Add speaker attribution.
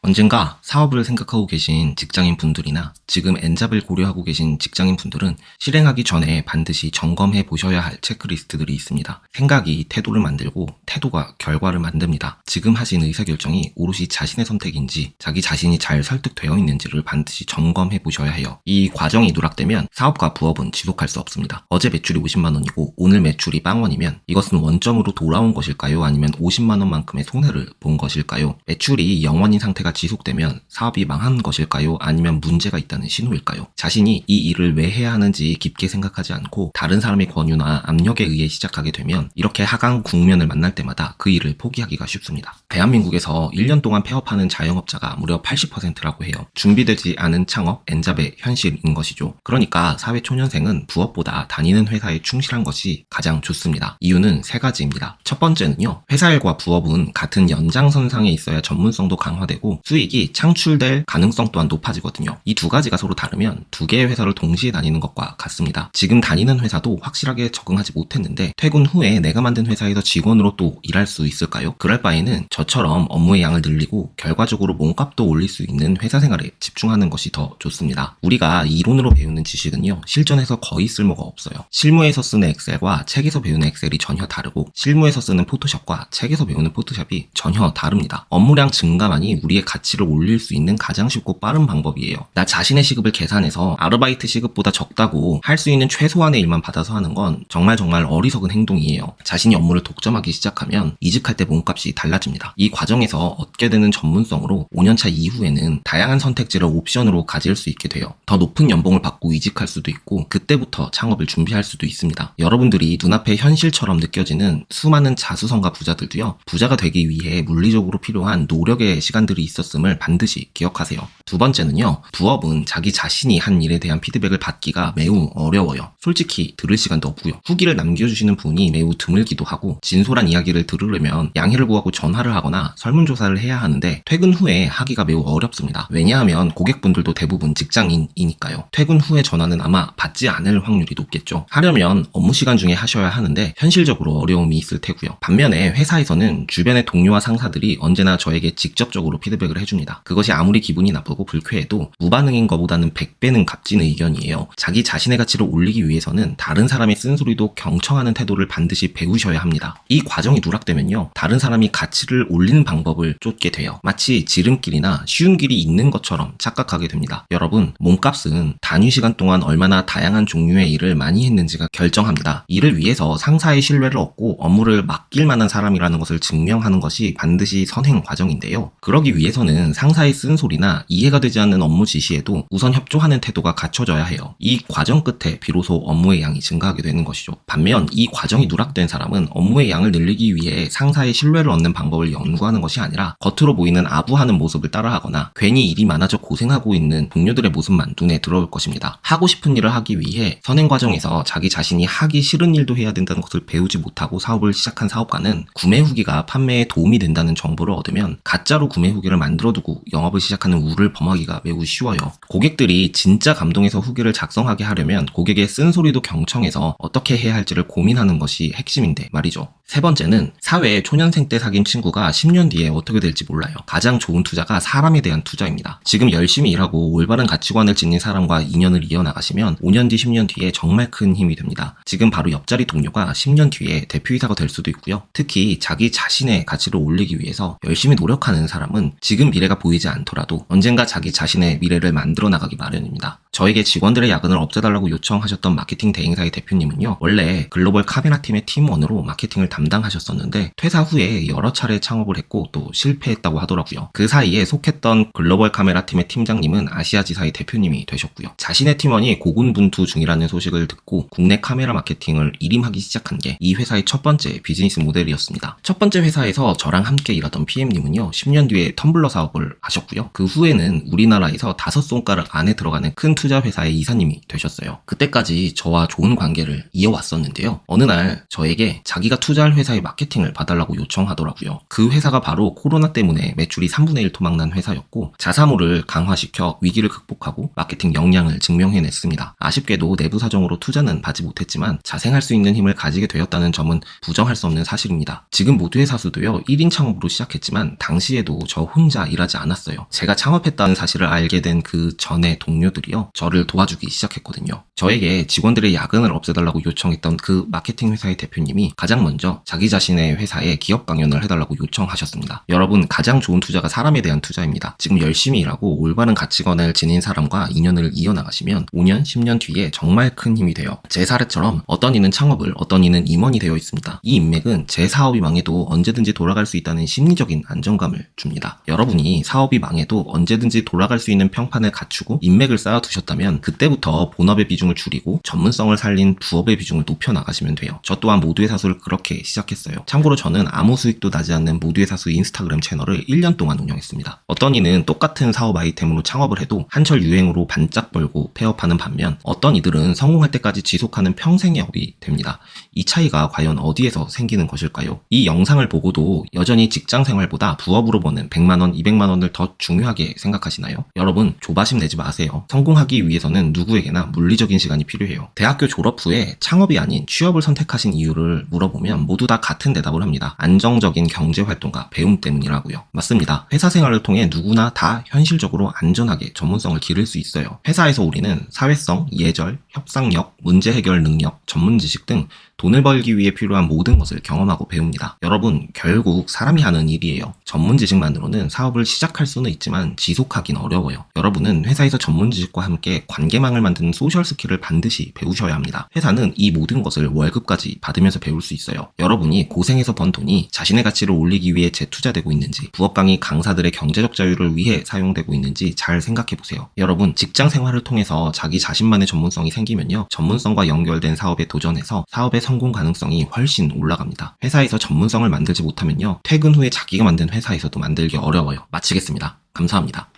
Speaker 1: 언젠가 사업을 생각하고 계신 직장인 분들이나 지금 N잡을 고려하고 계신 직장인 분들은 실행하기 전에 반드시 점검해 보셔야 할 체크리스트들이 있습니다. 생각이 태도를 만들고 태도가 결과를 만듭니다. 지금 하신 의사결정이 오롯이 자신의 선택인지 자기 자신이 잘 설득되어 있는지를 반드시 점검해 보셔야 해요. 이 과정이 누락되면 사업과 부업은 지속할 수 없습니다. 어제 매출이 50만 원이고 오늘 매출이 빵원이면 이것은 원점으로 돌아온 것일까요? 아니면 50만 원만큼의 손해를 본 것일까요? 매출이 0원인 상태가 지속되면 사업이 망한 것일까요? 아니면 문제가 있다는 신호일까요? 자신이 이 일을 왜 해야 하는지 깊게 생각하지 않고 다른 사람의 권유나 압력에 의해 시작하게 되면 이렇게 하강 국면을 만날 때마다 그 일을 포기하기가 쉽습니다. 대한민국에서 1년 동안 폐업하는 자영업자가 무려 80%라고 해요. 준비되지 않은 창업, N잡의 현실인 것이죠. 그러니까 사회초년생은 부업보다 다니는 회사에 충실한 것이 가장 좋습니다. 이유는 세 가지입니다. 첫 번째는요, 회사 일과 부업은 같은 연장선상에 있어야 전문성도 강화되고 수익이 창출될 가능성 또한 높아지거든요. 이 두 가지가 서로 다르면 두 개의 회사를 동시에 다니는 것과 같습니다. 지금 다니는 회사도 확실하게 적응하지 못했는데 퇴근 후에 내가 만든 회사에서 직원으로 또 일할 수 있을까요? 그럴 바에는 저처럼 업무의 양을 늘리고 결과적으로 몸값도 올릴 수 있는 회사 생활에 집중하는 것이 더 좋습니다. 우리가 이론으로 배우는 지식은요, 실전에서 거의 쓸모가 없어요. 실무에서 쓰는 엑셀과 책에서 배우는 엑셀이 전혀 다르고 실무에서 쓰는 포토샵과 책에서 배우는 포토샵이 전혀 다릅니다. 업무량 증가만이 우리의 가치를 올릴 수 있는 가장 쉽고 빠른 방법이에요. 나 자신의 시급을 계산해서 아르바이트 시급보다 적다고 할 수 있는 최소한의 일만 받아서 하는 건 정말 어리석은 행동이에요. 자신이 업무를 독점하기 시작하면 이직할 때 몸값이 달라집니다. 이 과정에서 얻게 되는 전문성으로 5년차 이후에는 다양한 선택지를 옵션으로 가질 수 있게 돼요. 더 높은 연봉을 받고 이직할 수도 있고 그때부터 창업을 준비할 수도 있습니다. 여러분들이 눈앞에 현실처럼 느껴지는 수많은 자수성가 부자들도요, 부자가 되기 위해 물리적으로 필요한 노력의 시간들이 있었음을 반드시 기억하세요. 두 번째는요, 부업은 자기 자신이 한 일에 대한 피드백을 받기가 매우 어려워요. 솔직히 들을 시간도 없고요. 후기를 남겨주시는 분이 매우 드물기도 하고 진솔한 이야기를 들으려면 양해를 구하고 전화를 하거나 설문조사를 해야 하는데 퇴근 후에 하기가 매우 어렵습니다. 왜냐하면 고객분들도 대부분 직장인이니까요. 퇴근 후에 전화는 아마 받지 않을 확률이 높겠죠. 하려면 업무 시간 중에 하셔야 하는데 현실적으로 어려움이 있을 테고요. 반면에 회사에서는 주변의 동료와 상사들이 언제나 저에게 직접적으로 피드백을 해줍니다. 그것이 아무리 기분이 나쁘고 불쾌해도 무반응인 것보다는 100배는 값진 의견이에요. 자기 자신의 가치를 올리기 위해서는 다른 사람의 쓴소리도 경청하는 태도를 반드시 배우셔야 합니다. 이 과정이 누락되면요, 다른 사람이 가치를 올리는 방법을 쫓게 돼요. 마치 지름길이나 쉬운 길이 있는 것처럼 착각하게 됩니다. 여러분, 몸값은 단위 시간 동안 얼마나 다양한 종류의 일을 많이 했는지가 결정합니다. 이를 위해서 상사의 신뢰를 얻고 업무를 맡길 만한 사람이라는 것을 증명하는 것이 반드시 선행 과정인데요. 그러기 위해서는 상사의 쓴소리나 이해가 되지 않는 업무 지시에도 우선 협조하는 태도가 갖춰져야 해요. 이 과정 끝에 비로소 업무의 양이 증가하게 되는 것이죠. 반면 이 과정이 누락된 사람은 업무의 양을 늘리기 위해 상사의 신뢰를 얻는 방법을 연구하는 것이 아니라 겉으로 보이는 아부하는 모습을 따라하거나 괜히 일이 많아져 고생하고 있는 동료들의 모습만 눈에 들어올 것입니다. 하고 싶은 일을 하기 위해 선행 과정에서 자기 자신이 하기 싫은 일도 해야 된다는 것을 배우지 못하고 사업을 시작한 사업가는 구매 후기가 판매에 도움이 된다는 정보를 얻으면 가짜로 구매 후기를 만들어두고 영업을 시작하는 우를 범하기가 매우 쉬워요. 고객들이 진짜 감동해서 후기를 작성하게 하려면 고객의 쓴소리도 경청해서 어떻게 해야 할지를 고민하는 것이 핵심인데 말이죠. 세 번째는 사회에 초년생 때 사귄 친구가 10년 뒤에 어떻게 될지 몰라요. 가장 좋은 투자가 사람에 대한 투자입니다. 지금 열심히 일하고 올바른 가치관을 지닌 사람과 인연을 이어나가시면 5년 뒤, 10년 뒤에 정말 큰 힘이 됩니다. 지금 바로 옆자리 동료가 10년 뒤에 대표이사가 될 수도 있고요. 특히 자기 자신의 가치를 올리기 위해서 열심히 노력하는 사람은 지금 미래가 보이지 않더라도 언젠가 자기 자신의 미래를 만들어 나가기 마련입니다. 저에게 직원들의 야근을 없애달라고 요청하셨던 마케팅 대행사의 대표님은요, 원래 글로벌 카메라팀의 팀원으로 마케팅을 담당하셨었는데 퇴사 후에 여러 차례 창업을 했고 또 실패했다고 하더라고요. 그 사이에 속했던 글로벌 카메라팀의 팀장님은 아시아지사의 대표님이 되셨고요. 자신의 팀원이 고군분투 중이라는 소식을 듣고 국내 카메라 마케팅을 일임하기 시작한 게 이 회사의 첫 번째 비즈니스 모델이었습니다. 첫 번째 회사에서 저랑 함께 일하던 PM님은요, 10년 뒤에 텀블러 사업을 하셨고요. 그 후에는 우리나라에서 5손가락 안에 들어가는 큰 투자 투자 회사의 이사님이 되셨어요. 그때까지 저와 좋은 관계를 이어왔었는데요. 어느 날 저에게 자기가 투자할 회사의 마케팅을 봐달라고 요청하더라고요. 그 회사가 바로 코로나 때문에 매출이 3분의 1 토막난 회사였고 자사모를 강화시켜 위기를 극복하고 마케팅 역량을 증명해냈습니다. 아쉽게도 내부 사정으로 투자는 받지 못했지만 자생할 수 있는 힘을 가지게 되었다는 점은 부정할 수 없는 사실입니다. 지금 모두의 사수도요 1인 창업으로 시작했지만 당시에도 저 혼자 일하지 않았어요. 제가 창업했다는 사실을 알게 된 그 전에 동료들이요 저를 도와주기 시작했거든요. 저에게 직원들의 야근을 없애달라고 요청했던 그 마케팅 회사의 대표님이 가장 먼저 자기 자신의 회사에 기업 강연을 해달라고 요청하셨습니다. 여러분, 가장 좋은 투자가 사람에 대한 투자입니다. 지금 열심히 일하고 올바른 가치관을 지닌 사람과 인연을 이어나가시면 5년, 10년 뒤에 정말 큰 힘이 돼요. 제 사례처럼 어떤 이는 창업을, 어떤 이는 임원이 되어 있습니다. 이 인맥은 제 사업이 망해도 언제든지 돌아갈 수 있다는 심리적인 안정감을 줍니다. 여러분이 사업이 망해도 언제든지 돌아갈 수 있는 평판을 갖추고 인맥을 쌓아두셨다면 그때부터 본업의 비중을 줄이고 전문성을 살린 부업의 비중을 높여나가시면 돼요. 저 또한 모두의 사수를 그렇게 시작했어요. 참고로 저는 아무 수익도 나지 않는 모두의 사수 인스타그램 채널을 1년 동안 운영했습니다. 어떤 이는 똑같은 사업 아이템으로 창업을 해도 한철 유행으로 반짝 벌고 폐업하는 반면 어떤 이들은 성공할 때까지 지속하는 평생의 업이 됩니다. 이 차이가 과연 어디에서 생기는 것일까요? 이 영상을 보고도 여전히 직장 생활보다 부업으로 버는 100만원, 200만원을 더 중요하게 생각하시나요? 여러분, 조바심 내지 마세요. 성공하기 위해서는 누구에게나 물리적인 시간이 필요해요. 대학교 졸업 후에 창업이 아닌 취업을 선택하신 이유를 물어보면 모두 다 같은 대답을 합니다. 안정적인 경제활동과 배움 때문이라고요. 맞습니다. 회사 생활을 통해 누구나 다 현실적으로 안전하게 전문성을 기를 수 있어요. 회사에서 우리는 사회성, 예절, 협상력, 문제 해결 능력, 전문 지식 등 돈을 벌기 위해 필요한 모든 것을 경험하고 배웁니다. 여러분, 결국 사람이 하는 일이에요. 전문 지식만으로는 사업을 시작할 수는 있지만 지속하긴 어려워요. 여러분은 회사에서 전문 지식과 함께 관계망을 만드는 소셜 스킬을 반드시 배우셔야 합니다. 회사는 이 모든 것을 월급까지 받으면서 배울 수 있어요. 여러분이 고생해서 번 돈이 자신의 가치를 올리기 위해 재투자되고 있는지, 부업 강의 강사들의 경제적 자유를 위해 사용되고 있는지 잘 생각해보세요. 여러분, 직장 생활을 통해서 자기 자신만의 전문성이 생기면요, 전문성과 연결된 사업에 도전해서 사업의 성공 가능성이 훨씬 올라갑니다. 회사에서 전문성을 만들지 못하면요, 퇴근 후에 자기가 만든 회사에서도 만들기 어려워요. 마치겠습니다. 감사합니다.